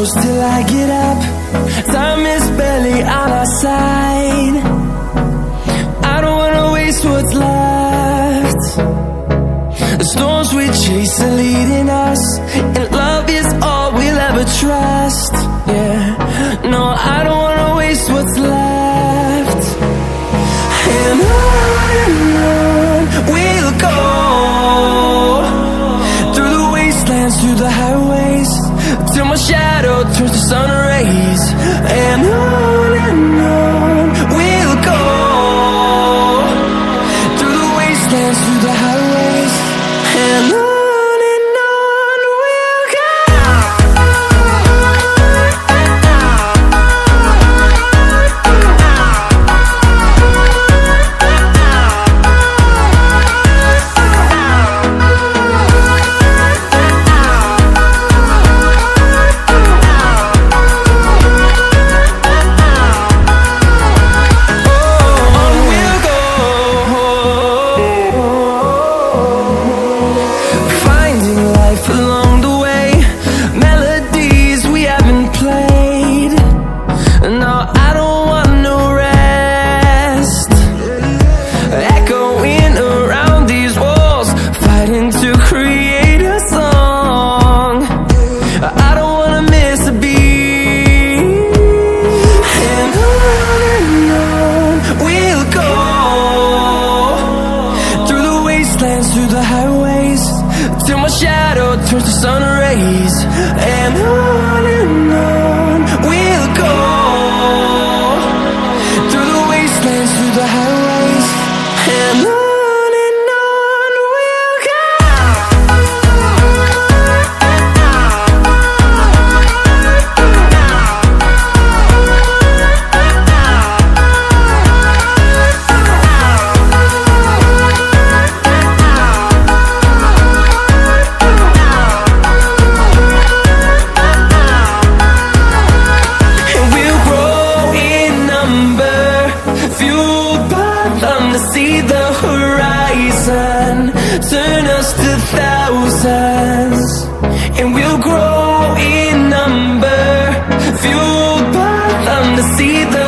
close till I get up. Time is barely on our side. I don't wanna waste what's left. The storms we chase are leading us, and love is all we'll ever trust. Yeah, no, I don't wanna waste what's left. And on we'll go, through the wastelands, through the highways, till my shadow turns to sun rays. And on we'll go, through the wastelands, through the highways, and on we'll go. Along the way, melodies we haven't played. No, I don't want no rest. Echoing around these walls, fighting to create a song. I don't wanna miss a beat. And on we'll go, through the wastelands, through the highways, till my shadow turns to sun rays. And on we'll go, through the wastelands, through the highways, and on we'll go. See the horizon, turn us to thousands, and we'll grow in number, fueled by them to see the